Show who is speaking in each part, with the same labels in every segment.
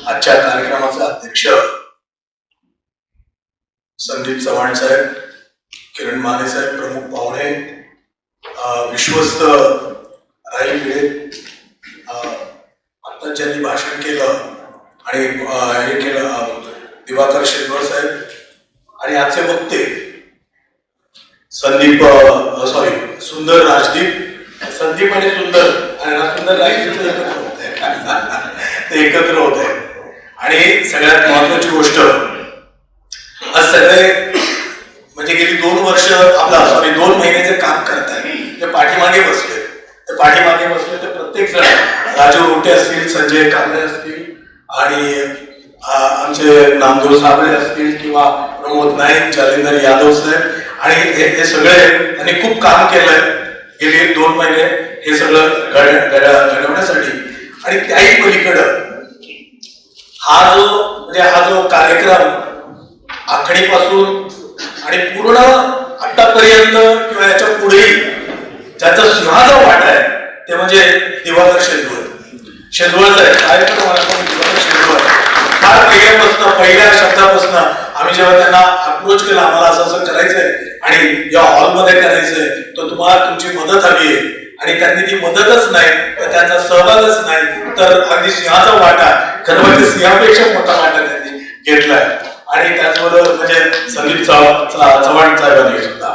Speaker 1: आजच्या कार्यक्रमाचे अध्यक्ष संदीप चव्हाण साहेब, किरण माने साहेब, प्रमुख पाहुणे, विश्वस्त राहील भिडे, आता ज्यांनी भाषण केलं आणि हे केलं दिवाकर शेजवळ साहेब, आणि आजचे वक्ते संदीप सुंदर राजदीप, संदीप आणि सुंदर ते एकत्र होत आहे. आणि सगळ्यात महत्वाची गोष्ट, आज सगळे म्हणजे गेली 2 वर्ष 2 महिन्याचे काम करताय. ते पाठीमागे बसले, तर प्रत्येक जण, राजू रोटे असतील, संजय कांबळे असतील, आणि आमचे नामदेव साबळे असतील, किंवा प्रमोद नाईक, जालिंदर यादव साहेब, आणि हे सगळे त्यांनी खूप काम केलंय गेली 2 महिने हे सगळं घडवण्यासाठी. आणि त्याही पलीकडं हा जो कार्यक्रम आखणीपासून आणि पूर्ण आतापर्यंत किंवा याच्या पुढेही ज्याचा सिंहाचा वाटा आहे ते म्हणजे दिवाकर शेजवळ साहेब. दिवाकर शेजवळ फार पहिल्या शब्दापासून आम्ही जेव्हा त्यांना अप्रोच केला, आम्हाला असं करायचंय आणि या हॉलमध्ये करायचंय, तर तुम्हाला तुमची मदत हवी आहे, आणि त्यांनी ती मदतच नाही तर त्यांचा सहभागच नाही, तर अगदी सिंहाचा वाटा, खरं म्हणजे सिंहापेक्षा मोठा वाटा त्यांनी घेतलाय. आणि त्याचबरोबर म्हणजे संदीप चव्हाण साहेबांनी सुद्धा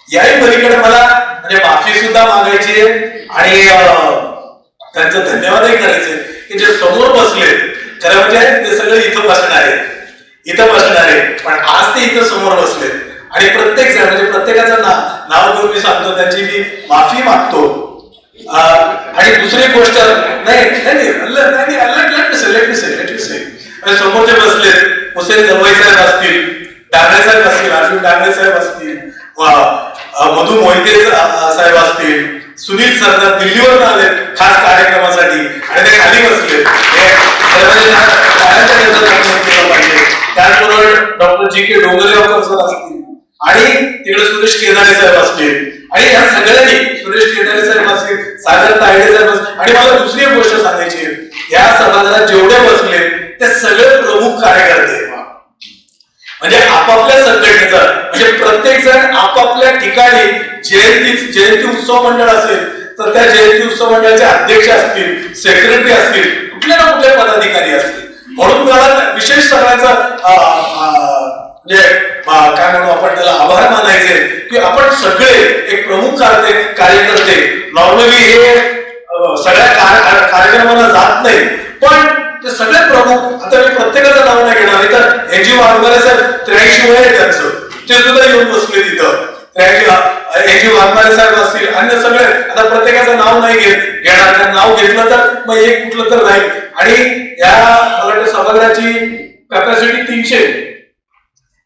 Speaker 1: याही पलीकडे मला म्हणजे माफी सुद्धा मागायची आणि त्यांचं धन्यवादही करायचे की जे समोर बसले, खरं म्हणजे ते सगळे इथं बसणारे, पण आज ते इथं समोर बसले. आणि प्रत्येक जण म्हणजे प्रत्येकाचं नाव घेऊन मी सांगतो, त्यांची मी माफी मागतो. आणि दुसरी गोष्ट समोर जे बसले, हुसेन दरवाई साहेब असतील, डांगरे साहेब असतील, अर्जुन डांगरे साहेब असतील, मधु मोहिते साहेब असतील, सुनील सरदार दिल्लीवरून आले खास कार्यक्रमासाठी आणि ते खाली बसले. त्याचबरोबर डॉक्टर जी.के. डोंगरेगावकर सर असतील, आणि तिकडे सुरेश केदारे साहेब असतील, आणि या सगळ्यांनी सुरेश केदारे साहेब असतील, सागर तायडे साहेब असतील. आणि मला दुसरी एक गोष्ट सांगायची, या सभागृहात जेवढे बसले ते सगळे प्रमुख कार्यकर्ते, म्हणजे आपापल्या संघटनेचा, म्हणजे प्रत्येक जण आपापल्या ठिकाणी जयंती उत्सव मंडळ असेल तर त्या जयंती उत्सव मंडळाचे अध्यक्ष असतील, सेक्रेटरी असतील, कुठल्या ना कुठल्या पदाधिकारी असतील. म्हणून मला विशेष सगळ्यांचा म्हणजे काय म्हणू आपण त्याला आभार मानायचे की आपण सगळे एक प्रमुख कार्यकर्ते. नॉर्मली हे सगळ्या कार्यक्रमाला जात नाही, पण ते सगळे प्रमुख, आता मी प्रत्येकाचं नाव नाही घेणार, तर एजी वाघमारे साहेब 83 वय आहे त्यांचं, ते सुद्धा येऊन बसले तिथं. एजी वाघमारे साहेब असतील, अन्य सगळे, आता प्रत्येकाचं नाव नाही घेणार, नाव घेतलं तर मग एक कुठलं तर राहील. आणि या मराठी सभागृहाची कॅपॅसिटी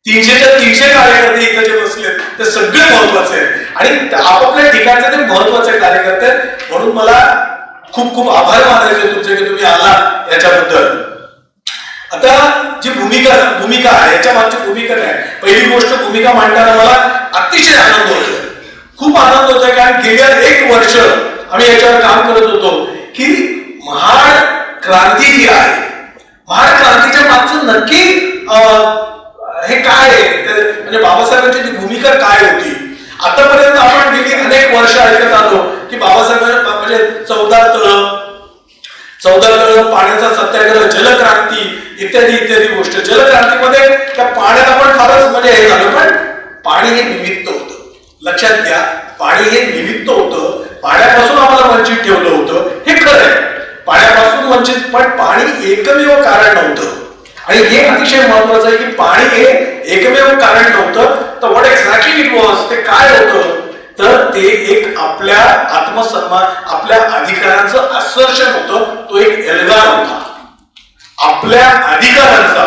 Speaker 1: 300 कार्यकर्ते इथं जे बसले ते सगळे महत्वाचे आहेत आणि आपापल्या ठिकाणचे ते महत्वाचे कार्यकर्ते. म्हणून मला खूप खूप आभार मानायचे तुमचे की तुम्ही आला याच्याबद्दल. आता जी भूमिका आहे, याच्या मागची भूमिका काय? पहिली गोष्ट, भूमिका मांडताना मला अतिशय आनंद होतोय, खूप आनंद होतोय, कारण गेल्या 1 वर्ष आम्ही याच्यावर काम करत होतो की महाड क्रांती जी आहे, महाड क्रांतीच्या मागचं नक्की हे काय आहे, म्हणजे बाबासाहेबांची ती भूमिका काय होती. आतापर्यंत आपण गेली अनेक वर्ष ऐकत आलो की बाबासाहेब म्हणजे 14 तळ, पाण्याचा सत्याग्रह, जलक्रांती इत्यादी गोष्ट. जलक्रांतीमध्ये त्या पाण्याला पण फारच म्हणजे हे झालं, पण पाणी हे निमित्त होतं. लक्षात घ्या, पाणी हे निमित्त होतं. पाण्यापासून आम्हाला वंचित ठेवलं होतं, हे खरं आहे, पाण्यापासून वंचित, पण पाणी एकमेव कारण नव्हतं. आणि हे अतिशय महत्वाचं आहे की पाणी हे एकमेव कारण नव्हतं. तर व्हॉट एक्झॅक्टली इट वॉज, ते काय होतं, तर ते एक आपल्या आत्मसन्मान, आपल्या अधिकारांचं असर्शन होतं. तो एक एल्गार होता, आपल्या अधिकारांचा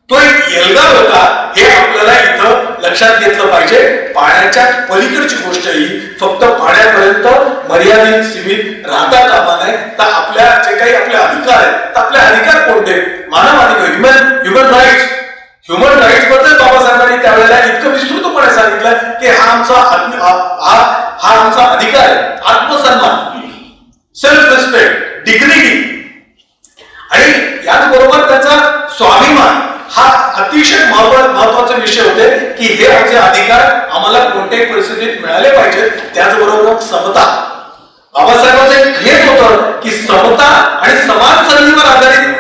Speaker 1: तो एक एल्गार होता. हे आपल्याला इथं लक्षात घेतलं पाहिजे. पाण्याच्या पलीकडची गोष्ट ही फक्त पाण्यापर्यंत मर्यादित सीमित राहता कामा नये. तर आपल्या जे काही आपले अधिकार आहेत, तर आपले अधिकार कोणते? मानवाधिकार, ह्युमन राईट्स बद्दल बाबासाहेबांनी त्यावेळेला इतकं विस्तृतपणे सांगितलं की हा आमचा अधिकार आहे, आत्मसन्मान, सेल्फ रिस्पेक्ट, डिग्निटी. आणि या विषय होते की हे आमचे अधिकार आम्हाला कोणत्याही परिस्थितीत मिळाले पाहिजे. त्याचबरोबर समता. बाबासाहेबांचं एक हेच होतं की समता आणि समान संधीवर आधारित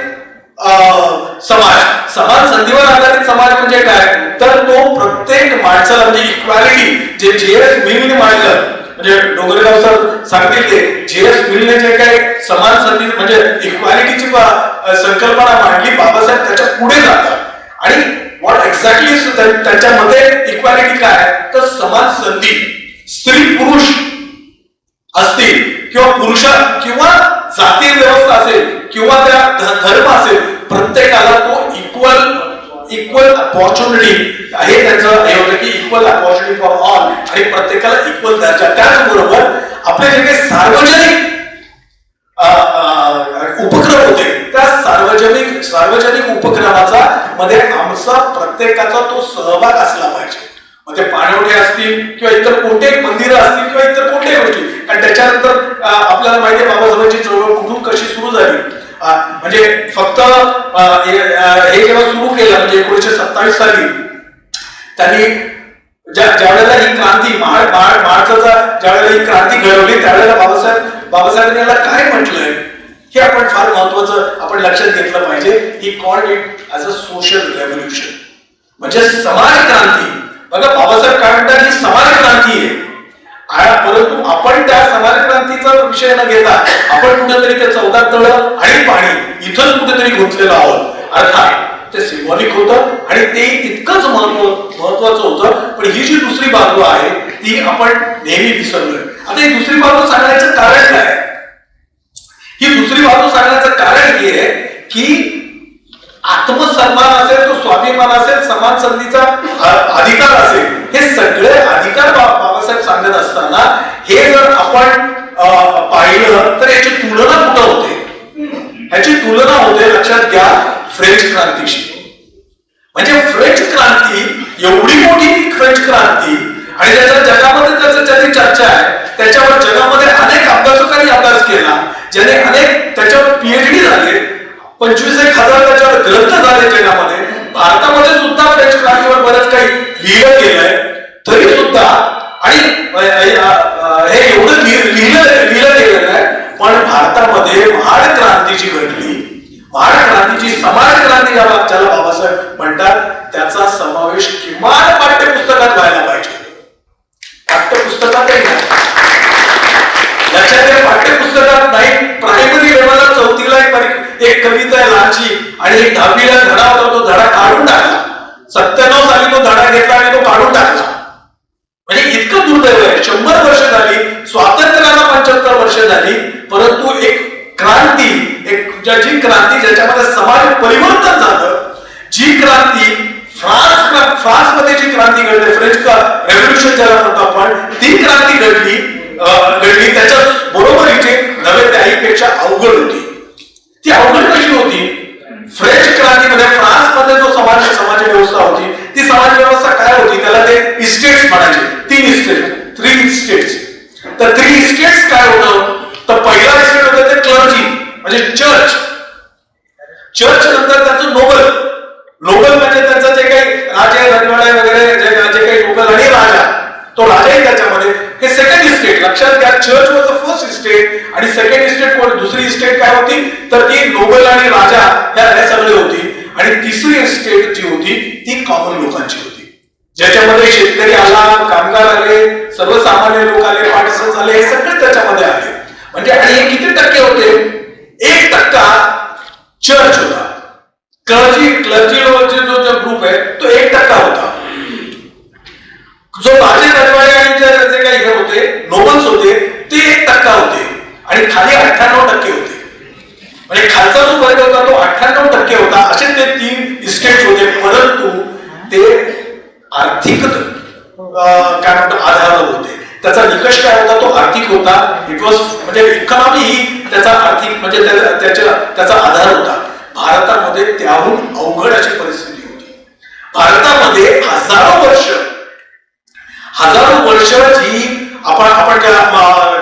Speaker 1: समाज. समान संधीवर आधारित समाज म्हणजे काय, तर तो प्रत्येक माणसाला म्हणजे इक्वॅलिटी, जे जे.एस. मिलने मांडलं, म्हणजे डोंगरगाव सर सांगतील ते, जे.एस. मिलने जे काही समान संधी म्हणजे इक्वॅलिटीची संकल्पना मांडली, बाबासाहेब त्याच्या पुढे जातात. आणि व्हॉट एक्झॅक्टली त्याच्यामध्ये इक्वॅलिटी काय, तर समान संधी. स्त्री पुरुष असतील किंवा पुरुष किंवा जाती व्यवस्था असेल किंवा त्या धर्म असेल, प्रत्येकाला तो इक्वल अपॉर्च्युनिटी आहे. त्याचं हे होतं की इक्वल अपॉर्च्युनिटी फॉर ऑल आणि प्रत्येकाला इक्वल दर्जा. त्याचबरोबर आपले जे काही सार्वजनिक उपक्रम होते, त्या सार्वजनिक उपक्रमाचा मध्ये आमचा प्रत्येकाचा तो सहभाग असला पाहिजे. मग ते पाणवठे असतील किंवा इतर कोणतेही मंदिरं असतील किंवा इतर कोणत्याही गोष्टी. कारण त्याच्यानंतर आपल्याला माहिती आहे बाबासाहेबांची चळवळ कुठून कशी सुरू झाली. म्हणजे फक्त हे जेव्हा सुरू केलं म्हणजे 1927 साली त्यांनी ज्यावेळेला ही क्रांती महाराष्ट्राचा ज्यावेळेला ही क्रांती घडवली, त्यावेळेला बाबासाहेबांनी याला काय म्हटलंय हे आपण फार महत्वाचं आपण लक्षात घेतलं पाहिजे. He called it as a social revolution, म्हणजे समाज क्रांती. बघा बाबासाहेब काय म्हणतात ही समाज क्रांती आहे. परंतु आपण त्या समाज क्रांतीचा विषय न घेता आपण कुठेतरी ते 14 तळं आणि पाणी इथंच कुठेतरी गुंतलेलो आहोत. अर्थात ते सिंबॉलिक होतं आणि ते तितकंच महत्वाचं होतं. पण ही जी दुसरी बाजू आहे ती आपण नेहमी विसरलोय. आता ही दुसरी बाजू सांगण्याचं कारण काय, ही दुसरी बाजू सांगण्याचं कारण हे आहे की आत्मसन्मान असेल, तो स्वाभिमान असेल, समान संधीचा अधिकार असेल, हे सगळे अधिकार बाबासाहेब सांगत असताना हे जर आपण पाहिलं तर याची तुलना कुठं होते, ह्याची तुलना होते लक्षात घ्या फ्रेंच क्रांतीशी. म्हणजे फ्रेंच क्रांती एवढी मोठी फ्रेंच क्रांती आणि त्याच्या जगामध्ये त्याची चर्चा आहे. त्याच्यावर जगामध्ये अनेक अभ्यासकांनी अभ्यास केला, ज्याने अनेक त्याच्यावर पीएचडी झाले, 25,000 त्याच्यावर ग्रंथ झाले जगामध्ये. भारतामध्ये सुद्धा फ्रेंच क्रांतीवर बरंच काही लिहिलं गेलंय तरी सुद्धा, आणि हे एवढं लिहिलं गेलेलं आहे. पण भारतामध्ये महाड क्रांती जी घडली, महाड क्रांतीची समाज क्रांती ज्याला बाबासाहेब म्हणतात, त्याचा समावेश किमान पाठ्यपुस्तकात व्हायला पाहिजे. पाठ्यपुस्तकातही नाही, लक्षात घ्या, पाठ्यपुस्तकात नाही. प्रायमरी लेवलला 4थीला एक कविता आहे लहानची आणि एक 10वीला धडा होता, तो धडा काढून टाकला. 97 साली तो धडा घेतला आणि तो काढून टाकला. म्हणजे इतकं दुर्दैव आहे. 100 वर्ष झाली स्वातंत्र्याला, 75 वर्ष झाली, परंतु एक क्रांती, जी क्रांती ज्याच्यामध्ये समाज परिवर्तन झालं, जी क्रांती फ्रान्समध्ये जी क्रांती घडली, फ्रेंच रेव्होल्युशन ज्याला म्हणतो आपण, ती क्रांती घडली त्याच्या बरोबरीचे नव्हे, त्याहीपेक्षा अवघड होती. ती अवघड कशी होती? फ्रेंच क्रांतीमध्ये फ्रान्समध्ये जो समाज व्यवस्था होती, ती समाज व्यवस्था काय होती, त्याला ते इस्टेट्स म्हणायचे. 3 इस्टेट्स. तर 3 इस्टेट्स काय होतं, तर पहिला इस्टेट होतं ते क्लर्जी म्हणजे चर्च नंतर त्याचं नोबल म्हणजे त्यांचं जे काही राजे रजवाडे वगैरे जे काही नोबल आणि राजा, तो राजाही त्याच्यामध्ये. हे सेकंड इस्टेट. लक्षात घ्या, church was the first estate आणि सेकंड इस्टेट दुसरी इस्टेट काय होती, तर ती नोबल आणि राजा ह्या सगळे होती. आणि तिसरी इस्टेट जी होती ती कॉमन लोकांची होती, ज्याच्यामध्ये शेतकरी आला, कामगार आले, सर्वसामान्य लोक आले, पार्टिसन आले, हे सगळे त्याच्यामध्ये आले. म्हणजे आणि हे किती टक्के होते? 1% चर्च होता. क्लर्जी जो ग्रुप आहे तो 1% होता. जो राजे रजवाडे आणि जे काही हे होते, नोबल्स होते, ते 1% होते आणि खाली 98% होते. म्हणजे खालचा जो वर्ग होता तो 98% होता. असे ते 3 इस्टेट्स होते. परंतु ते आर्थिक काय म्हणतो आधारावर होते. त्याचा निकष काय होता, तो आर्थिक होता. इट वॉज म्हणजे इकॉनॉमी ही त्याचा आर्थिक म्हणजे त्याचा आधार होता. भारतामध्ये त्याहून अवघड अशी परिस्थिती होती. भारतामध्ये हजारो वर्ष जी आपण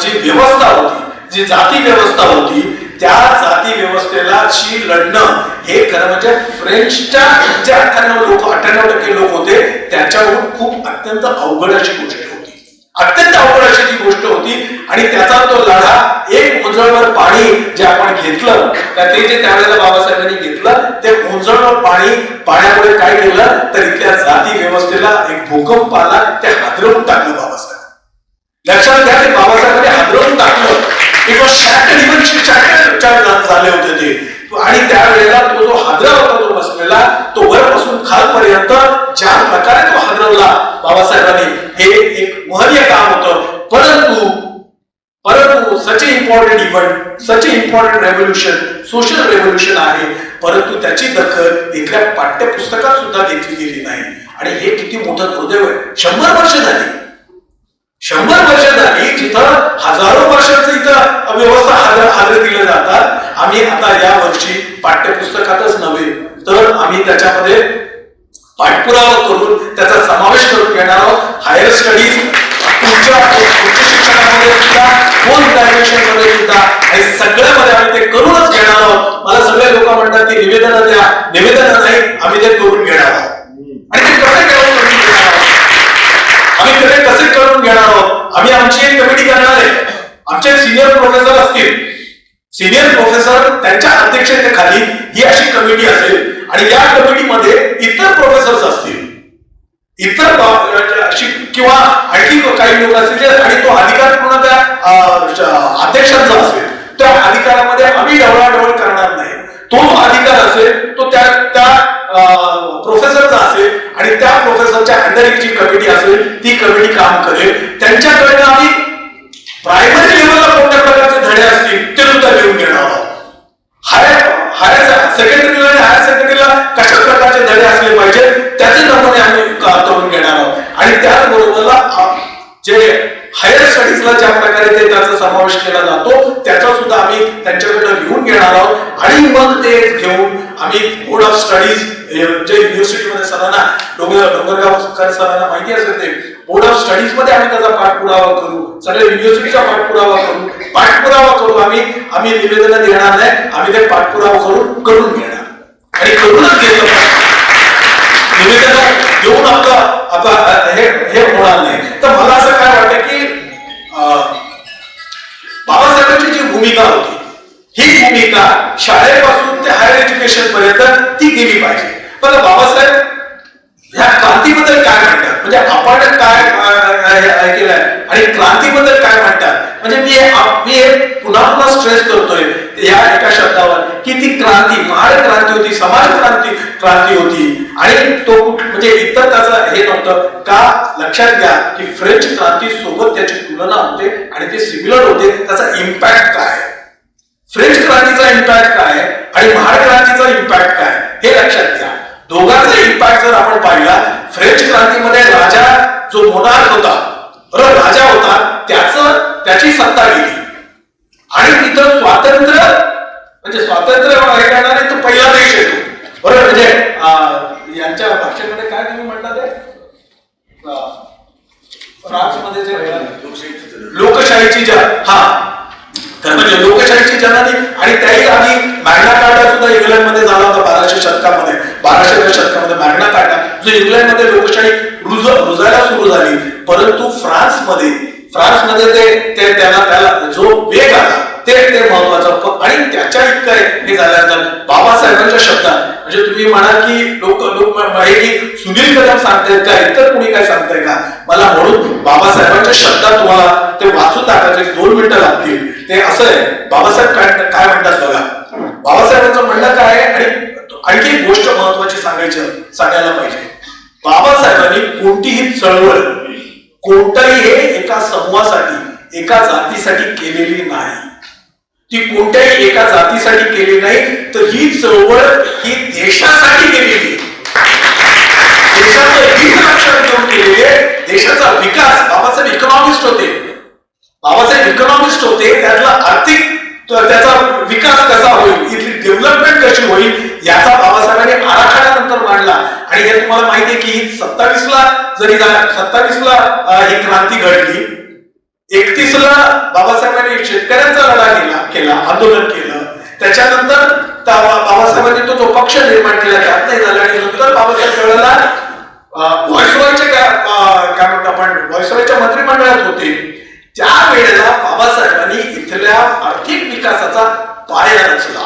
Speaker 1: जी व्यवस्था होती, जी जाती व्यवस्था होती, त्या जाती व्यवस्थेलाशी लढणं हे खरं म्हणजे फ्रेंचच्या जे 98% लोक होते त्याच्यावरून खूप अत्यंत अवघड अशी गोष्ट होती, अत्यंत अवघड अशी ती गोष्ट होती. आणि त्याचा तो लढा एक ओंजळवर पाणी जे आपण घेतलं, ते जे त्यावेळेला बाबासाहेबांनी घेतलं, ते ओंजळवर पाण्यामुळे काय केलं तर इथल्या जाती व्यवस्थेला एक भूकंप आला, ते हादरवून टाकलं बाबासाहेब. लक्षात घ्या, ते बाबासाहेबांनी हादरवून टाकलं. झाले होते ते. आणि त्यावेळेला तो जो हादरा होता तो बसलेला, तो वरपासून खालपर्यंत ज्या प्रकारे तो हादरवला बाबासाहेबांनी, हे एक महनीय काम होतं. परंतु सच ए इम्पॉर्टंट इव्हेंट, सच ए इम्पॉर्टंट रेव्होल्युशन, सोशल रेव्होल्युशन आहे, परंतु त्याची दखल इथल्या पाठ्यपुस्तकात सुद्धा घेतली गेली नाही. आणि हे किती मोठं दुर्दैव आहे. 100 वर्ष झाली, 100 वर्ष झाली, जिथं हजारो वर्षांचं इथं व्यवस्था हादर दिल्या जातात. आम्ही आता या वर्षी पाठ्यपुस्तकातच नव्हे तर आम्ही त्याच्यामध्ये पाठपुरावा करून त्याचा समावेश करून घेणार आहोत. हायर स्टडीज उच्च शिक्षणामध्ये सुद्धा, पोस्ट ग्रॅज्युएशन मध्ये सुद्धा, आणि सगळ्यामध्ये आम्ही ते करूनच घेणार आहोत. मला सगळे लोक म्हणतात की निवेदन द्या, निवेदन नाही, आम्ही ते करून घेणार आहोत. आणि ते कसे करून घेणार आहोत, आम्ही ते कसे करून घेणार आहोत. आम्ही आमची एक कमिटी करणार आहे. आमचे सिनियर प्रोफेसर असतील, सिनियर प्रोफेसर त्यांच्या अध्यक्षतेखाली ही अशी कमिटी असेल, आणि या कमिटीमध्ये इतर प्रोफेसर्स असतील, इतर किंवा आणखी काही लोक असतील, आणि तो अधिकार पूर्ण त्या अध्यक्षांचा असेल. त्या अधिकारामध्ये आम्ही ढवळाढवळ करणार नाही. तो जो अधिकार असेल तो त्या प्रोफेसरचा असेल, आणि त्या प्रोफेसरच्या अंडर जी कमिटी असेल ती कमिटी काम करेल. त्यांच्याकडे आम्ही प्रायमरी लेवलला कोणत्या प्रकारचे धडे असतील ते सुद्धा घेऊन घेणार आहोत. हायर सेकंडरीला आणि हायर सेकंडरीला कशा प्रकारचे धडे असले पाहिजे त्याचे नमुने आम्ही करून घेणार आहोत. आणि त्याचबरोबरला जे हायर स्टडीजला ज्या प्रकारे ते त्याचा समावेश केला जातो त्याचा सुद्धा आम्ही त्यांच्याकडे घेऊन घेणार आहोत. आणि मग ते घेऊन आम्ही बोर्ड ऑफ स्टडीज, जे युनिव्हर्सिटीमध्ये सरांना डोंगरगाव सरांना माहिती असेल, ते बोर्ड ऑफ स्टडीज मध्ये आम्ही त्याचा पाठपुरावा करू, सगळ्या युनिव्हर्सिटीचा पाठपुरावा करू. आम्ही निवेदन देणार नाही, आम्ही ते पाठपुरावा करून घेणार, आणि करूनच घेतलं पाहिजे. निवेदन देऊन आपलं हे होणार नाही. तर मला असं काय वाटतं की बाबासाहेबांची जी भूमिका होती, ही भूमिका शाळेपासून ते हायर एज्युकेशन पर्यंत ती गेली पाहिजे. पण बाबासाहेब ह्या क्रांतीबद्दल काय म्हणतात, म्हणजे आपण काय ऐकलंय आणि क्रांतीबद्दल काय म्हणतात, म्हणजे मी पुन्हा स्ट्रेस करतोय या एका शब्दावर की ती क्रांती महार क्रांती होती, समाज क्रांती होती. आणि तो म्हणजे इतर त्याचं हे नव्हतं का. लक्षात घ्या की फ्रेंच क्रांती सोबत त्याची तुलना होते आणि ते सिमिलर होते. त्याचा इम्पॅक्ट काय, फ्रेंच क्रांतीचा इम्पॅक्ट काय आणि महार क्रांतीचा इम्पॅक्ट काय हे लक्षात घ्या. दोघांचा इम्पॅक्ट जर आपण पाहिला, फ्रेंच क्रांतीमध्ये राजा जो मोनार्क होता, राजा होता, त्याची सत्ता गेली, आणि तिथं स्वातंत्र्य हे करणारे तो पहिला देश येतो. बरोबर, म्हणजे यांच्या भाषेमध्ये काय तुम्ही म्हणतात ते फ्रान्समध्ये जे लोकशाहीची म्हणजे लोकशाहीची जननी, आणि त्याही आधी मॅग्ना कार्टा सुद्धा इंग्लंडमध्ये झाला होता 1200 शतकामध्ये मॅग्ना कार्टा, जो इंग्लंडमध्ये लोकशाही रुजायला सुरू झाली. परंतु फ्रान्समध्ये ते त्याला जो वेग आला ते महत्वाचं. आणि त्याच्या इतकं हे झाल्यानंतर बाबासाहेबांच्या शब्दात, म्हणजे तुम्ही म्हणा की लोक की सुनील कदम सांगतायत का, इतर कुणी काय सांगताय का, मला म्हणून बाबासाहेबांच्या शब्दात तुम्हाला ते वाचून टाकायचे 2 मिनिटं लागतील. ते असं आहे, बाबासाहेब काय म्हणतात बघा. बाबासाहेबांचं म्हणणं काय आहे, आणि आणखी एक गोष्ट महत्वाची सांगायला पाहिजे. बाबासाहेबांनी कोणतीही चळवळ कोणत्याही एका समूहासाठी, एका जातीसाठी केलेली नाही. ती कोणत्याही एका जातीसाठी केली नाही, तर ही चळवळ ही देशासाठी केलेली, देशाचं हित लक्षात घेऊन केलेली आहे, देशाचा विकास. बाबासाहेब इकॉनॉमिस्ट होते, त्यातला आर्थिक त्याचा विकास कसा होईल, इथली डेव्हलपमेंट कशी होईल याचा बाबासाहेबांनी आराखड्यानंतर मांडला. आणि हे तुम्हाला माहिती आहे की 27ला ही क्रांती घडली, 31ला बाबासाहेबांनी शेतकऱ्यांचा लढा केला, आंदोलन केलं, त्याच्यानंतर बाबासाहेबांनी तो जो पक्ष निर्माण केला त्यात नाही झाला आणि नंतर बाबासाहेब त्यावेळेला व्हॉइसरॉयचे काय म्हणतो आपण व्हॉइसरॉयच्या मंत्रिमंडळात होते. त्यावेळेला बाबासाहेबांनी इथल्या आर्थिक विकासाचा पाया रचला.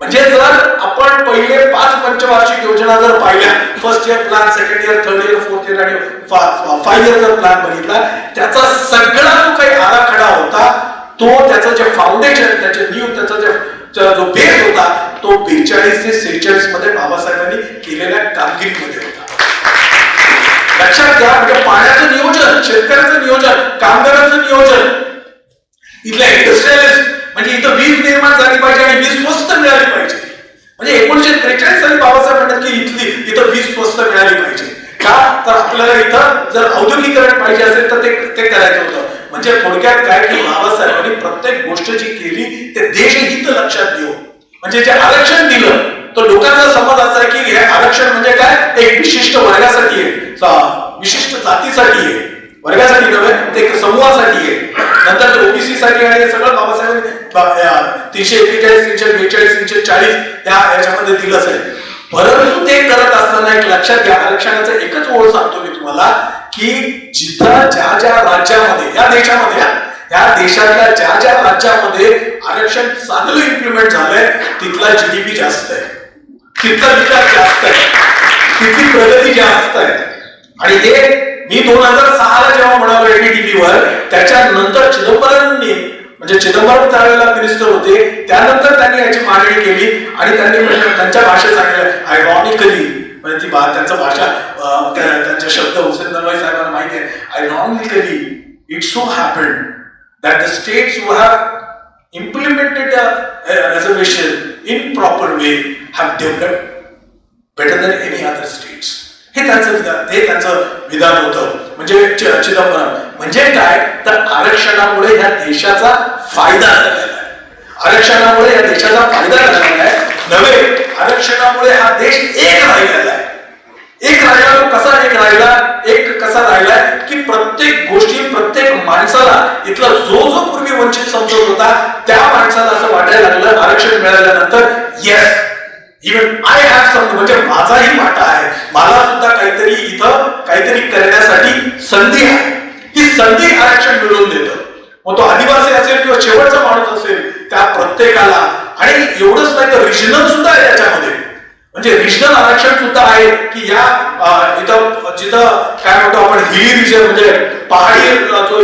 Speaker 1: म्हणजे जर आपण पहिले 5 पंचवार्षिक योजना जर पाहिल्या, first year plan, second year, third year, fourth year आणि 5 इयरचा प्लॅन बघितला, त्याचा सगळा जो काही आराखडा होता तो त्याचं जे फाउंडेशन, त्याचे नीव, त्याचा जो बेस होता तो 42 ते 46 मध्ये बाबासाहेबांनी केलेल्या कामगिरीमध्ये होता. लक्षात घ्या. म्हणजे पाण्याचं नियोजन, शेतकऱ्याचं नियोजन, कामगारांचं नियोजन, इथल्या इंडस्ट्रियलिस्ट म्हणजे इथं वीज निर्माण झाली पाहिजे आणि वीज स्वस्त मिळाली पाहिजे. म्हणजे 1943 साली बाबासाहेब म्हणतात की इथं वीज स्वस्त मिळाली पाहिजे. का तर आपल्याला इथं जर औद्योगिकरण पाहिजे असेल तर ते करायचं होतं. म्हणजे थोडक्यात काय की बाबासाहेबांनी प्रत्येक गोष्ट जी केली ते देशहित लक्षात घेऊन, म्हणजे जे आरक्षण दिलं तर लोकांचा समज असा आहे की हे आरक्षण म्हणजे काय, एक विशिष्ट वर्गासाठी आहे, विशिष्ट जातीसाठी आहे, वर्गासाठी नव्हे, ते एक समूहासाठी आहे. नंतर ओबीसी साठी आणि सगळं बाबासाहेबांनी 341, 342, 340 याच्यामध्ये दिलंच आहे. परंतु ते करत असताना एक लक्षात घ्या, आरक्षणाचं एकच ओळ सांगतो मी तुम्हाला की जिथं ज्या ज्या राज्यामध्ये, या देशामध्ये, या देशातल्या ज्या ज्या राज्यामध्ये आरक्षण चांगलं इम्प्लिमेंट झालंय तिथला जीडीपी जास्त आहे, तिथला विकास जास्त आहे, तिथली प्रगती जास्त आहे. आणि हे मी 2006 जेव्हा म्हणालो एनडीटीव्हीवर, त्याच्यानंतर चिदंबरांनी, म्हणजे चिदंबरम त्यावेळेला मिनिस्टर होते, त्यानंतर त्यांनी याची मांडणी केली आणि त्यांनी त्यांच्या भाषेत सांगितलं, आयरॉनिकली, म्हणजे ती त्यांचा भाषा, त्यांचे शब्द हुसेन दलवाई साहेबांना माहिती आहे, ironically it so happened that the states who have implemented a reservation in proper way have developed better than any other states. हे त्यांचं विधान होतं. म्हणजे चिदंबरम म्हणजे काय तर आरक्षणामुळे या देशाचा फायदा झालेला आहे, आरक्षणामुळे या देशाचा फायदा झालेला आहे नव्हे, आरक्षणामुळे हा देश एक राहिलेला आहे. एक राहिला तो कसा एक राहिला, एक कसा राहिला की प्रत्येक गोष्टी, प्रत्येक माणसाला इथला जो पूर्वी वंचित समजत होता त्या माणसाला असं वाटायला लागलं आरक्षण मिळाल्यानंतर, yes even I have some, म्हणजे माझाही वाटा आहे, मला सुद्धा काहीतरी इथं काहीतरी करण्यासाठी संधी आहे. ही संधी आरक्षण मिळवून देतं. मग तो आदिवासी असेल किंवा शेवटचा माणूस असेल, त्या प्रत्येकाला. आणि एवढंच नाही तर रिजनल सुद्धा आहे त्याच्यामध्ये, म्हणजे रिजनल आरक्षण सुद्धा आहे की या इथं जिथं काय म्हणतो आपण हिली रिजन, म्हणजे पहाडी जो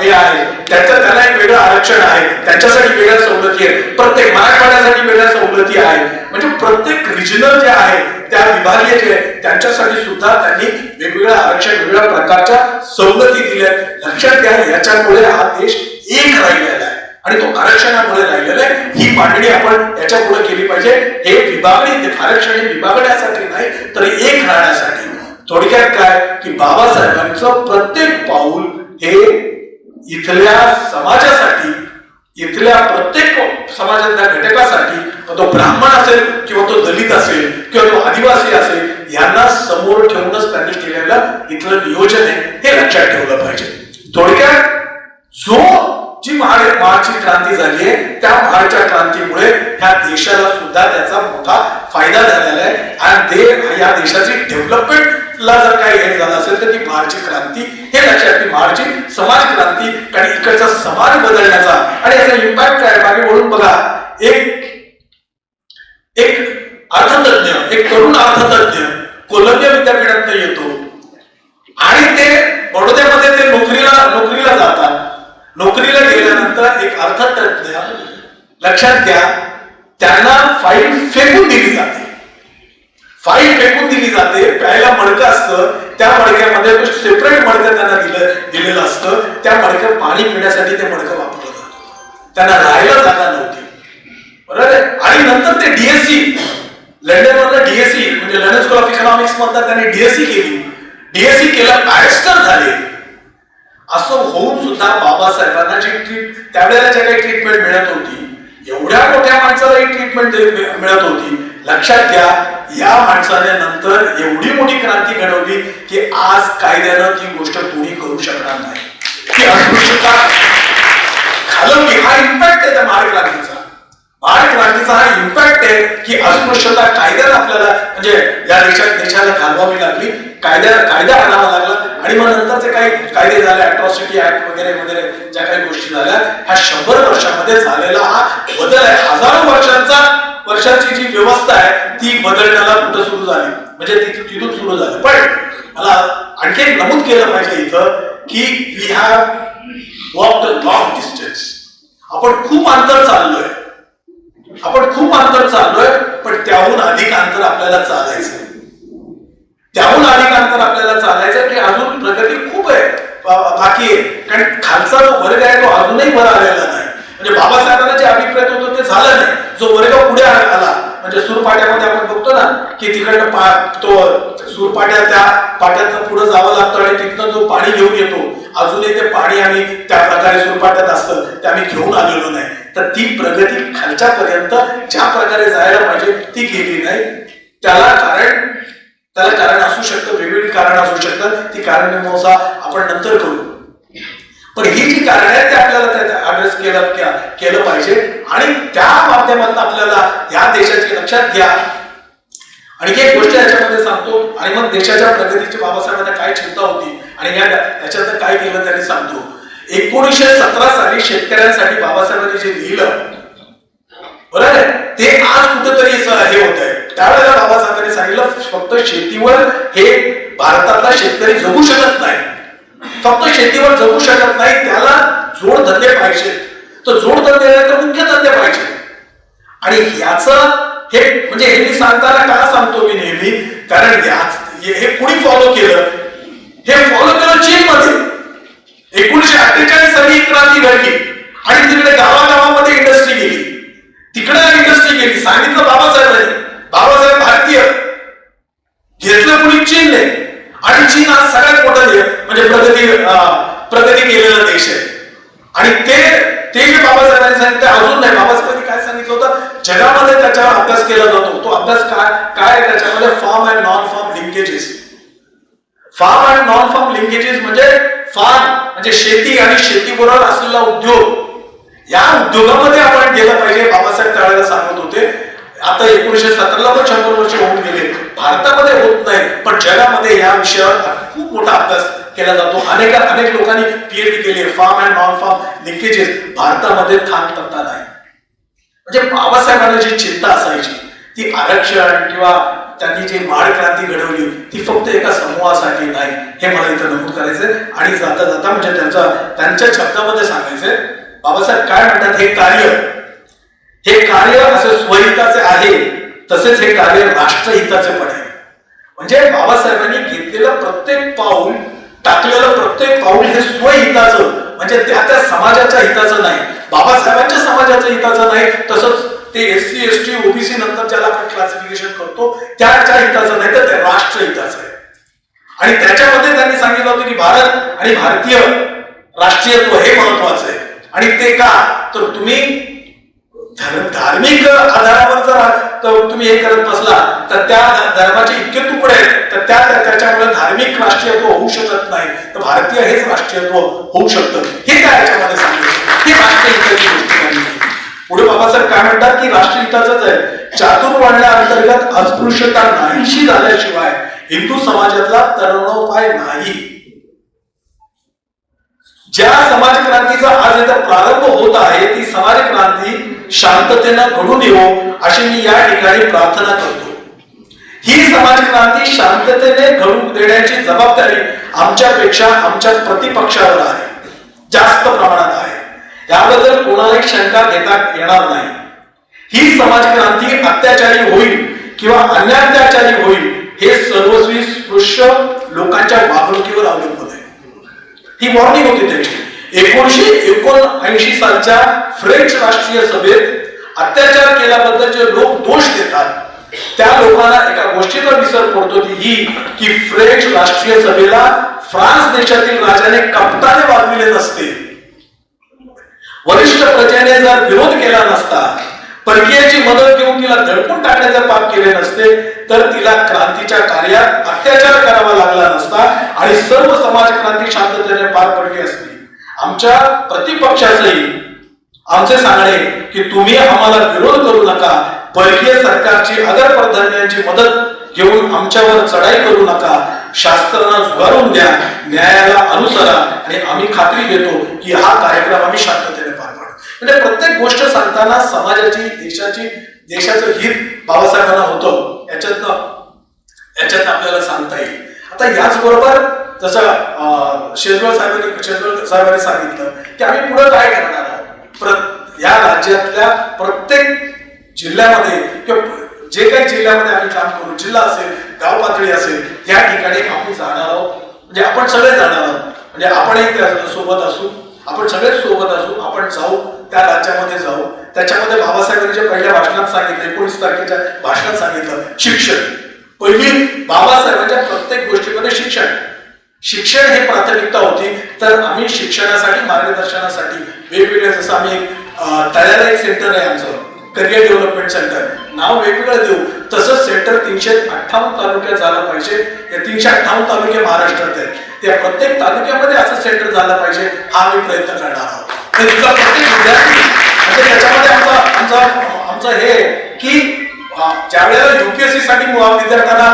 Speaker 1: हे आहे त्याला एक वेगळं आरक्षण आहे, त्यांच्यासाठी वेगळ्या सवलती आहेत, प्रत्येक मराठवाड्यासाठी वेगळ्या सवलती आहे. म्हणजे प्रत्येक रिजनल जे आहे त्या विभागीय जे त्यांच्यासाठी सुद्धा त्यांनी वेगवेगळ्या आरक्षण, वेगवेगळ्या प्रकारच्या सवलती दिल्या. लक्षात घ्या, याच्यामुळे हा देश एक राहिलेला आहे आणि तो आरक्षणामुळे राहिलेला आहे. ही मांडणी आपण याच्या पुढे केली पाहिजे. हे विभागणी, आरक्षण हे विभागण्यासाठी नाही तर एक राहण्यासाठी. थोडक्यात काय की बाबासाहेबांचं प्रत्येक पाऊल हे इथल्या समाजासाठी, इथल्या प्रत्येक समाजातल्या घटकासाठी, तो ब्राह्मण असेल किंवा तो दलित असेल किंवा तो आदिवासी असेल, यांना समोर ठेवूनच त्यांनी केलेलं इथलं नियोजन आहे, हे लक्षात ठेवलं पाहिजे. थोडक्यात जी महाडची क्रांती झाली आहे त्या महाडच्या क्रांतीमुळे ह्या देशाला सुद्धा त्याचा मोठा फायदा झालेला आहे. आणि या देशाची डेव्हलपमेंटला जर काही हे झालं असेल तर ती महाडची क्रांती, हे लक्षात, की महाडची समाज क्रांती, कारण इकडचा समाज बदलण्याचा आणि याचा इम्पॅक्ट काय. मागे वळून बघा, एक अर्थतज्ञ, एक तरुण अर्थतज्ञ कोलंबिया विद्यापीठात येतो आणि ते बडोद्यामध्ये ते नोकरीला जातात. नोकरीला गेल्यानंतर एक अर्थतज्ञ, लक्षात घ्या, त्यांना फाईल फेकून दिली जाते. फाईल फेकून दिली जाते. प्यायला मडकं असतं, त्या मडक्यामध्ये सेपरेट मडकं त्यांना दिलेलं असतं. त्या मडक्यात पाणी पिण्यासाठी ते मडकं वापरलं जातं. त्यांना राहायला जागा नव्हती, बरोबर आहे. आणि नंतर ते डीएससी, लंडनमधलं डीएससी म्हणजे लंडन स्कूल ऑफ इकॉनॉमिक्स मधनं त्यांनी डीएससी केली. डीएससी केलं, बॅरिस्टर झाले. असं होऊन सुद्धा बाबासाहेबांना त्यावेळेला ज्या काही ट्रीटमेंट मिळत होती, एवढ्या मोठ्या माणसाला ही ट्रीटमेंट मिळत होती. लक्षात घ्या, या माणसाने नंतर एवढी मोठी क्रांती घडवली की आज कायद्यानं ती गोष्ट कोणी करू शकणार नाही. ती अस्पृश्यता घालवली. हा इम्पॅक्ट आहे त्या महाड क्रांतीचा. महाड क्रांतीचा हा इम्पॅक्ट आहे की अस्पृश्यता कायद्यात आपल्याला म्हणजे या देशाला घालवावी लागली, कायदा आणावा लागला आणि मग नंतरचे काही कायदे झाले, अट्रॉसिटी ऍक्ट वगैरे वगैरे ज्या काही गोष्टी झाल्या, ह्या 100 वर्षामध्ये झालेला हा बदल आहे. हजारो वर्षांची जी व्यवस्था आहे ती बदलण्याला कुठं सुरू झाली, म्हणजे तिथून सुरू झाली. पण मला आणखी एक नमूद केलं पाहिजे इथं की we have walked a long distance. आपण खूप अंतर चाललोय, पण त्याहून अधिक अंतर आपल्याला चालायचं की अजून प्रगती खूप आहे, बाकी आहे. कारण खालचा जो वर्ग आहे तो अजूनही वर आलेला नाही. म्हणजे बाबासाहेबांना जे अभिप्रेत होतं ते झालं नाही. जो वर्ग पुढे आला म्हणजे सूरपाट्यामध्ये आपण बघतो ना की तिकडनं तो सूरपाट्या त्या पाट्यातनं पुढे जावं लागतं आणि तिथनं जो पाणी घेऊन येतो, अजूनही ते पाणी आम्ही त्या प्रकारे सूरपाट्यात असतं ते आम्ही घेऊन आलेलो नाही. तर ती प्रगती खालच्या पर्यंत ज्या प्रकारे जायला पाहिजे ती गेली नाही. त्याला कारण असू शकतं, वेगवेगळी कारण असू शकतात. ती कारण मीमांसा आपण नंतर करू. पण ही जी कारण आहे ते आपल्याला ऍड्रेस केलं पाहिजे आणि त्या माध्यमातून आपल्याला या देशाची लक्षात घ्या. आणि एक गोष्ट याच्यामध्ये सांगतो आणि मग देशाच्या प्रगतीची बाबासाहेबांना काय चिंता होती आणि याच्यात काय केलं त्यांनी सांगतो. 1917 साली शेतकऱ्यांसाठी बाबासाहेबांनी जे लिहिलं बरोबर आहे ते आज कुठेतरी हे होत आहे. त्यावेळेला बाबासाहेबांनी सांगितलं फक्त शेतीवर हे भारतातला शेतकरी जगू शकत नाही, त्याला जोडधंदे पाहिजे. तर जोडधंदे नाही तर मुख्य धंदे पाहिजे. आणि याचं म्हणजे हे मी सांगताना का सांगतो मी नेहमी, कारण हे कुणी फॉलो केलं, चीनमध्ये 1948 साली क्रांती घडली आणि तिकडे गावागावामध्ये इंडस्ट्री गेली, सांगितलं बाबासाहेब भारतीय, घेतलं कुणी चीनने आणि चीन आज सगळ्यात मोठा म्हणजे प्रगती केलेला देश आहे. आणि ते जे बाबासाहेबांनी सांगितलं अजून नाही. बाबासाहेबांनी काय सांगितलं होतं, जगामध्ये त्याच्यावर अभ्यास केला जातो. तो अभ्यास काय त्याच्यामध्ये farm and non farm linkages. म्हणजे फार्म म्हणजे शेती आणि शेतीबरोबर असलेला उद्योग, या उद्योगामध्ये आपण गेलं पाहिजे. बाबासाहेब त्यावेळेला सांगत होते. आता 1917ला पण 100 वर्ष होऊन गेले, भारतामध्ये होत नाही पण जगामध्ये या विषयावर खूप मोठा अभ्यास केला जातो. अनेक लोकांनी पीएचडी केली. Farm and non farm linkages भारतामध्ये थांबता नाही. म्हणजे बाबासाहेबांना जी चिंता असायची ती आरक्षण किंवा त्यांनी जी महाड क्रांती घडवली ती फक्त एका समूहासाठी नाही, हे मला इथं नमूद करायचंय. आणि जाता जाता म्हणजे त्यांच्या शब्दामध्ये सांगायचंय, बाबासाहेब काय म्हणतात, हे कार्य असं स्वहिताचे आहे तसेच हे कार्य राष्ट्रहिताचे पण आहे. म्हणजे बाबासाहेबांनी घेतलेलं प्रत्येक पाऊल, टाकलेलं प्रत्येक पाऊल हे स्वहिताचं म्हणजे त्या समाजाच्या हिताचं नाही, बाबासाहेबांच्या समाजाच्या हिताचं नाही. तसंच ते एससी एसटी ओबीसी नंतर ज्याला आपण क्लासिफिकेशन करतो त्याच्या हिताचं नाही, तर ते राष्ट्रहिताचं आहे. आणि त्याच्यामध्ये त्यांनी सांगितलं होतं की भारत आणि भारतीय राष्ट्रीयत्व हे महत्वाचं आहे. आणि ते का, तर तुम्ही धार्मिक आधारावर जर तुम्ही हे करत बसला तर त्या धर्माचे इतके तुकडे आहेत तर त्याच्यामुळे धार्मिक राष्ट्रीयत्व होऊ शकत नाही, तर भारतीय हेच राष्ट्रीयत्व होऊ शकतं. हे काय याच्यामध्ये सांगितलं, हे राष्ट्रहिताची गोष्ट. पुढे बाबासाहेब काय म्हणतात की राष्ट्रहिताचंच आहे. चातुर्वर्ण्य अंतर्गत अस्पृश्यता नाहीशी झाल्याशिवाय हिंदू समाजातला तरुणोपाय नाही. ज्या समाज क्रांतीचा आज इथं प्रारंभ होत आहे ती समाज क्रांती शांततेनं घडून येवो अशी मी या ठिकाणी प्रार्थना करतो. ही समाज क्रांती शांततेने घडून देण्याची जबाबदारी आमच्यापेक्षा आमच्या प्रतिपक्षावर आहे, जास्त प्रमाणात आहे. याबद्दल कोणालाही शंका घेता येणार नाही. ही समाज क्रांती अत्याचारी होईल किंवा अन्यात्याचारी होईल हे सर्वस्वी स्पृश्य लोकांच्या वागणुकीवर अवलंबून आहे. ही वॉर्निंग होती त्याची. 1979 सालच्या फ्रेंच राष्ट्रीय सभेत अत्याचार केल्याबद्दल जे लोक दोष देतात त्या लोकांना एका गोष्टीचा विसर पडतो ती की फ्रेंच राष्ट्रीय सभेला फ्रान्स देशातील राजाने कपटाने वागविले नसते, वरिष्ठ प्रजेने जर विरोध केला नसता, परकीयाची मदत घेऊन तिला दडपून टाकण्याचे पाप केले नसते, तर तिला क्रांतीच्या कार्यात अत्याचार करावा लागला नसता आणि सर्व समाज क्रांती शांततेने पार पडली असती. आमच्या प्रतिपक्षाचंही आमचे सांगणे की तुम्ही आम्हाला विरोध करू नका, परकीय सरकारची आदर प्राधान्याची मदत घेऊन आमच्यावर चढाई करू नका, शास्त्रांना झुगारून द्या, न्यायाला अनुसरा आणि आम्ही खात्री देतो की हा कार्यक्रम आम्ही शांततेने पार पाडू. म्हणजे प्रत्येक गोष्ट सांगताना समाजाची, देशाचं हित बाबासाहेबांना होतं, याच्यात आपल्याला सांगता येईल. आता याचबरोबर जसं शेजवळ साहेबांनी सांगितलं की आम्ही पुढे काय करणार आहोत. या राज्यातल्या प्रत्येक जिल्ह्यामध्ये किंवा जे काही जिल्ह्यामध्ये आम्ही काम करू, जिल्हा असेल, गाव पातळी असेल, या ठिकाणी आम्ही जाणार आहोत. म्हणजे आपण सगळे जाणार आहोत. म्हणजे आपणही सोबत असू, आपण सगळेच सोबत असू, आपण जाऊ, त्या राज्यामध्ये जाऊ. त्याच्यामध्ये बाबासाहेबांनी जे पहिल्या भाषणात सांगितलं, 19 तारखेच्या भाषणात सांगितलं, शिक्षण. पहिली बाबासाहेबांच्या प्रत्येक गोष्टीमध्ये शिक्षण हे प्राथमिकता होती. तर आम्ही शिक्षणासाठी, मार्गदर्शनासाठी वेगवेगळे, जसं आम्ही तळ्याला एक सेंटर आहे आमचं, करिअर डेव्हलपमेंट सेंटर, नाव वेगवेगळं देऊ, तसंच सेंटर 358 तालुक्यात झालं पाहिजे. या 358 तालुके महाराष्ट्रात आहेत, त्या प्रत्येक तालुक्यामध्ये असं सेंटर झालं पाहिजे, हा आम्ही प्रयत्न करणार आहोत. प्रत्येक विद्यार्थी म्हणजे त्याच्यामध्ये आमचं हे की ज्या वेळेला युपीएससी साठी विद्यार्थ्यांना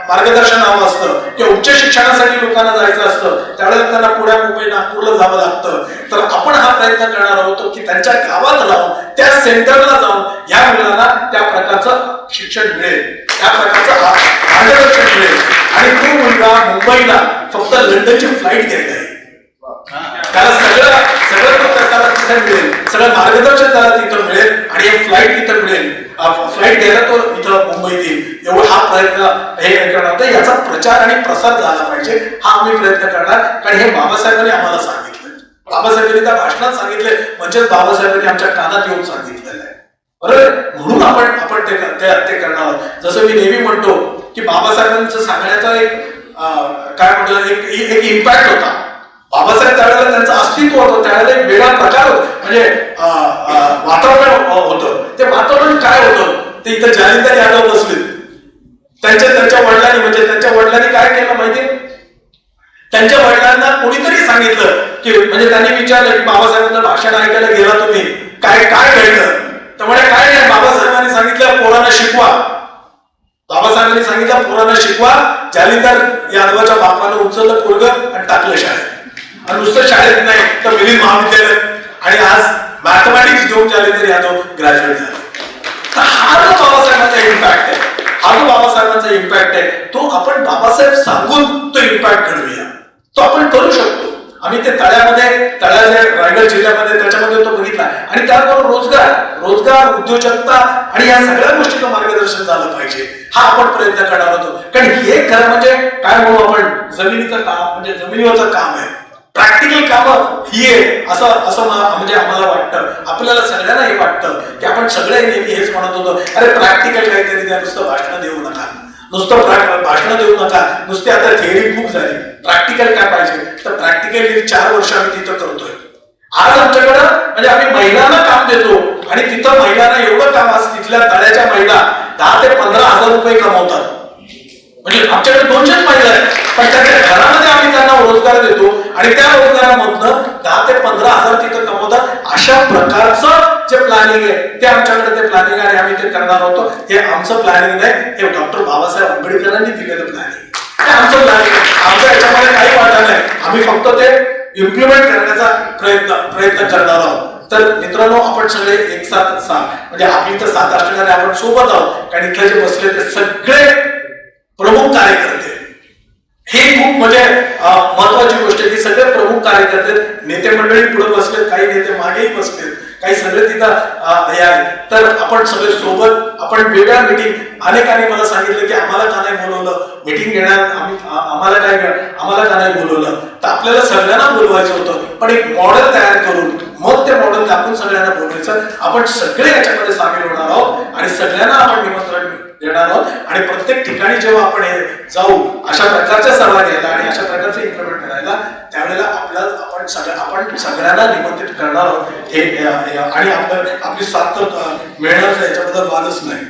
Speaker 1: मार्गदर्शन हवं असतं किंवा उच्च शिक्षणासाठी लोकांना जायचं असतं, त्यावेळेला त्यांना पुण्या, मुंबई, नागपूरला जावं लागतं. तर आपण हा प्रयत्न करणार आहोत की त्यांच्या गावात राहून, त्या सेंटरला जाऊन या मुलांना त्या प्रकारचं शिक्षण मिळेल, त्या प्रकारचं मार्गदर्शन मिळेल. आणि तो मुलगा मुंबईला फक्त लंडनची फ्लाईट घ्यायला आहे, त्याला सगळं त्याला तिथे मिळेल, सगळं मार्गदर्शन त्याला तिथं मिळेल आणि एक फ्लाईट तिथं मिळेल, फ्लाईट घ्यायला तो इथं मुंबईत येईल. एवढा हा प्रयत्न हे करणार होता. याचा प्रचार आणि प्रसार झाला पाहिजे, हा आम्ही प्रयत्न करणार. कारण हे बाबासाहेबांनी आम्हाला सांगितलं, बाबासाहेबांनी त्या भाषणात सांगितले, म्हणजे बाबासाहेबांनी आमच्या कानात येऊन सांगितलेलं आहे. बरोबर, म्हणून आपण ते करणार आहोत. जसं मी नेहमी म्हणतो की बाबासाहेबांचं सांगण्याचा एक काय म्हणतो, एक इम्पॅक्ट होता. बाबासाहेब त्यावेळेला त्यांचं अस्तित्व होतं, त्यावेळेला एक वेगळा प्रकार होता, म्हणजे वातावरण होतं. ते वातावरण काय होतं, ते इथं जालिंदर यादव बसले, त्यांच्या वडिलांनी, म्हणजे त्यांच्या वडिलांनी काय केलं माहिती, त्यांच्या वडिलांना कोणीतरी सांगितलं की, म्हणजे त्यांनी विचारलं की बाबासाहेबांचं भाषण ऐकायला गेला तुम्ही, काय घडलं. त्यामुळे काय नाही, बाबासाहेबांनी सांगितलं पोरांना शिकवा. बाबासाहेबांनी सांगितलं पोरांना शिकवा. जालिंदर यादवाच्या बापानं उचललं पोरगं आणि टाकलं शाळेत. आणि नुसतं शाळेत नाही तर मिलिंद महाविद्यालय, आणि आज मॅथमॅटिक्स घेऊन जालिंदर यादव ग्रॅज्युएट झाला. तर हा जो बाबासाहेबांचा इम्पॅक्ट आहे, हा जो बाबासाहेबांचा इम्पॅक्ट आहे, तो आपण बाबासाहेब सांगून तो इम्पॅक्ट घडवूया. तो आपण करू शकतो. आम्ही ते तळ्याच्या रायगड जिल्ह्यामध्ये त्याच्यामध्ये तो बघितला. आणि त्याबरोबर रोजगार, उद्योजकता आणि या सगळ्या गोष्टीचं मार्गदर्शन झालं पाहिजे, हा आपण प्रयत्न करणार होतो. कारण हे खरं म्हणजे काय म्हणू आपण, जमिनीचं काम, म्हणजे जमिनीवरचं काम आहे, प्रॅक्टिकल काम ही आहे असं म्हणजे आम्हाला वाटतं. आपल्याला सगळ्यांना हे वाटतं की आपण सगळे नेहमी हेच म्हणत होतो, अरे प्रॅक्टिकल काहीतरी द्या, नुसतं भाषण देऊ नका, भाषण देऊ नका, नुसते आता थिअरी खूप झाली, प्रॅक्टिकल काय पाहिजे. तर प्रॅक्टिकल 4 वर्ष आम्ही तिथं करतोय. आज आमच्याकडं म्हणजे आम्ही महिलांना काम देतो आणि तिथं महिलांना एवढं काम, आज तिथल्या तळ्याच्या महिला 10 ते 15 हजार रुपये कमवतात. म्हणजे आमच्याकडे 200 महिला आहेत, पण त्याच्या घरामध्ये आम्ही त्यांना रोजगार देतो आणि त्या रोजगारामधनं 10 ते 15 हजार तिथं कमवतात. अशा प्रकारचं जे प्लॅनिंग आहे ते आमच्याकडे ते प्लॅनिंग आहे, आम्ही ते करणार होतो. हे आमचं प्लॅनिंग नाही, हे डॉक्टर बाबासाहेब आंबेडकरांनी दिलेलं प्लॅनिंग, हे आमचं प्लॅनिंग. आमच्या याच्यामध्ये काही वाटा नाही, आम्ही फक्त ते इम्प्लिमेंट करण्याचा प्रयत्न करणार आहोत. तर मित्रांनो, आपण सगळे एक साथ म्हणजे आपली तर साथ असणारे आपण सोबत आहोत. कारण इथले जे बसले ते सगळे प्रमुख कार्यकर्ते, हे खूप म्हणजे महत्वाची गोष्ट आहे की सगळे प्रमुख कार्यकर्ते, नेते मंडळी पुढे बसलेत, काही नेते मागेही बसलेत, काही सगळे तिथं हे आहे. तर आपण सगळे सोबत, आपण वेगळ्या मीटिंग, अनेकांनी मला सांगितलं की आम्हाला का नाही बोलवलं मीटिंग घेणार, आम्हाला का नाही बोलवलं. तर आपल्याला सगळ्यांना बोलवायचं होतं, पण एक मॉडेल तयार करून मग ते मॉडेल दाखवून सगळ्यांना बोलवायचं. आपण सगळे याच्यामध्ये सामील होणार आहोत आणि सगळ्यांना आपण निमंत्रण देणार आहोत. आणि प्रत्येक ठिकाणी जेव्हा आपण जाऊ अशा प्रकारच्या सभा घ्यायला आणि अशा प्रकारचे इम्प्लिमेंट करायला, त्यावेळेला आपण सगळ्यांना निमंत्रित करणार आहोत. हे आणि आपली साथ मिळणार, याच्याबद्दल वादच नाही.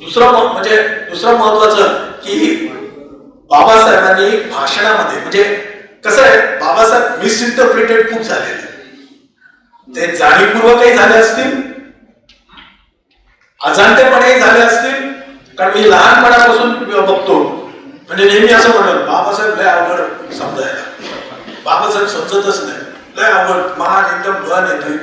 Speaker 1: दुसरं महत्वाचं की बाबासाहेबांनी भाषणामध्ये, म्हणजे कसं आहे, बाबासाहेब मिसइंटरप्रिटेड खूप झालेले. ते जाणीवपूर्वकही झाले असतील, अजाणतेपणे झाले असतील. कारण मी लहानपणापासून बघतो, म्हणजे नेहमी असं म्हणलं बाबासाहेब लय अवघड समजायला, बाबासाहेब समजतच नाही, लय अवघड, महान एकदम घन येते,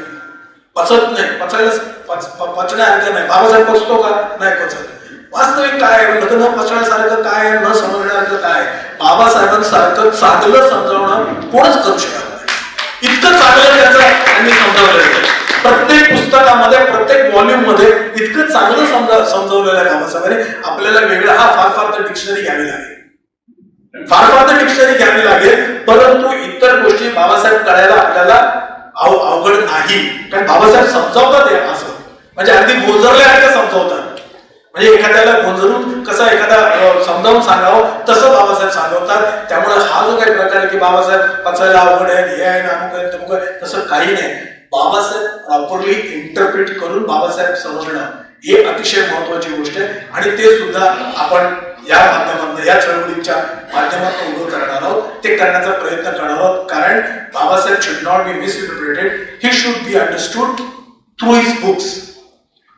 Speaker 1: पचत नाही, पचण्यासारखं नाही. बाबासाहेब पचतो का? नाही पचत. वास्तविक काय न पचण्यासारखं काय, न समजण्यासारखं काय? बाबासाहेबांसारखं चांगलं समजावणं कोणच करू शकत नाही. इतकं चांगलं त्यांनी समजावलेलं, प्रत्येक पुस्तकामध्ये, प्रत्येक व्हॉल्यूम मध्ये इतकं चांगलं समजावलेलं आहे बाबासाहेबांनी. आपल्याला वेगळा फार तर डिक्शनरी घ्यावी लागेल, फार तर डिक्शनरी घ्यावी लागेल. परंतु इतर गोष्टी बाबासाहेब कळायला आपल्याला अवघड नाही. कारण बाबासाहेब समजावतात असं, म्हणजे अगदी गोंजरल्यासारखं समजावतात. म्हणजे एखाद्याला गोंजरून कसं एखादा समजावून सांगावं तसं बाबासाहेब सांगवतात. त्यामुळे हा जो काही प्रकार आहे की बाबासाहेब पचायला अवघड आहे, हे आहे, अमुक आहे, तमुक आहे, तसं काही नाही. बाबासाहेब प्रॉपरली इंटरप्रिट करून बाबासाहेब समजणं हे अतिशय महत्वाची गोष्ट आहे. आणि ते सुद्धा आपण या माध्यमातून, या चळवळीच्या माध्यमातून उभं करणार आहोत, ते करण्याचा प्रयत्न करणार आहोत. कारण Babasaheb should not be misinterpreted, he should be understood through his books.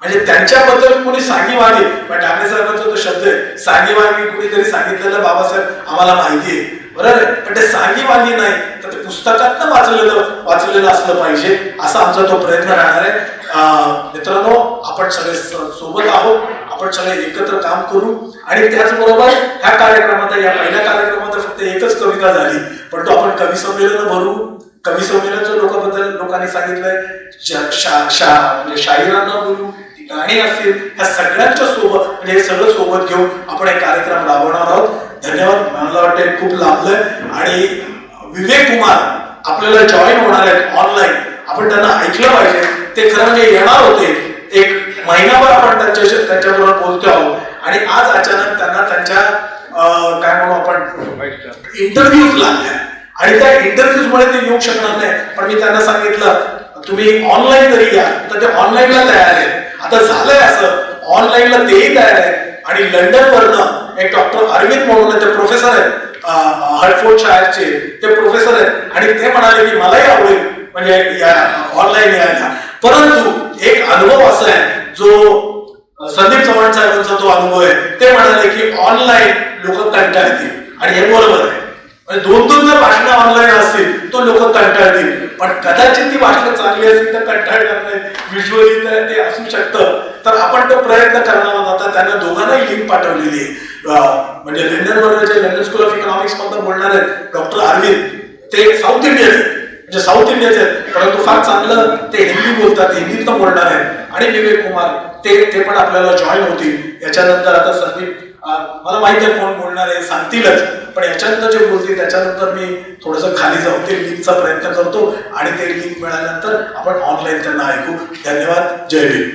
Speaker 1: म्हणजे त्यांच्याबद्दल कोणी सांगीवाणी, ठाकरे साहेबांचा तो शब्द आहे, सांगीवाणी कुणीतरी सांगितलेलं बाबासाहेब आम्हाला माहिती आहे, बरोबर आहे, पण ते सांगीवाणी नाही तर ते पुस्तकात वाचलेलं असलं पाहिजे, असा आमचा तो प्रयत्न राहणार आहे. मित्रांनो, आपण सगळे सोबत आहोत, आपण सगळे एकत्र काम करू. आणि त्याचबरोबर ह्या कार्यक्रमात, या पहिल्या कार्यक्रमात फक्त एकच कविता झाली, पण तो आपण कवी संमेलन भरू. कवी संमेलनाच्या लोकांनी सांगितलंय म्हणजे शाहिरांना बोलू, गाणी असतील, ह्या सगळ्यांच्या सोबत, म्हणजे हे सगळं सोबत घेऊन आपण एक कार्यक्रम राबवणार आहोत. धन्यवाद. मला वाटतं खूप लाभलंय. आणि विवेक कुमार आपल्याला जॉईन होणार आहेत ऑनलाईन, आपण त्यांना ऐकलं पाहिजे. ते खरं म्हणजे येणार होते, एक महिनाभर आपण त्यांच्याबरोबर बोलतो आहोत, आणि आज अचानक त्यांना त्यांच्या काय म्हणू आपण इंटरव्ह्यूज लागल्या, आणि त्या इंटरव्ह्यूज मुळे ते येऊ शकणार नाही. पण मी त्यांना सांगितलं तुम्ही ऑनलाईन तरी या, तर ते ऑनलाईनला तयार आहे. आता झालंय असं, ऑनलाईनला तेही तयार आहे. आणि लंडन वरनं एक डॉक्टर अरविंद म्हणून ते प्रोफेसर आहेत, हर्टफोर्डशायरचे ते प्रोफेसर आहेत, आणि ते म्हणाले की मलाही आवडेल म्हणजे ऑनलाईन यायला. परंतु एक अनुभव असा आहे जो संदीप चव्हाण साहेबांचा जो अनुभव आहे, ते म्हणाले की ऑनलाईन लोक कंटाळतील, आणि हे बरोबर आहे. दोन जर भाषणं ऑनलाईन असतील तो लोक कंटाळतील, पण कदाचित ती भाषणं चांगली असतील तर कंटाळणार नाही, व्हिज्युअली तर ते असू शकतं. तर आपण तो प्रयत्न करणार आहोत. आता त्यांना दोघांनाही लिंक पाठवलेली आहे. म्हणजे लंडन स्कूल ऑफ इकॉनॉमिक्स मधून बोलणार आहेत डॉक्टर अरविंद, ते साऊथ इंडियन आहेत, म्हणजे साऊथ इंडियाचे आहेत, परंतु फार चांगलं ते हिंदी बोलतात, हिंदीत बोलणार आहेत. आणि विवेक कुमार ते पण आपल्याला जॉईन होतील. याच्यानंतर आता संदीप, मला माहिती आहे कोण बोलणार आहे, सांगतीलच, पण याच्यानंतर जे बोलतील त्याच्यानंतर मी थोडंसं खाली जाऊन ते लिंकचा प्रयत्न करतो, आणि ते लिंक मिळाल्यानंतर आपण ऑनलाईन त्यांना ऐकू. धन्यवाद. जय भीम.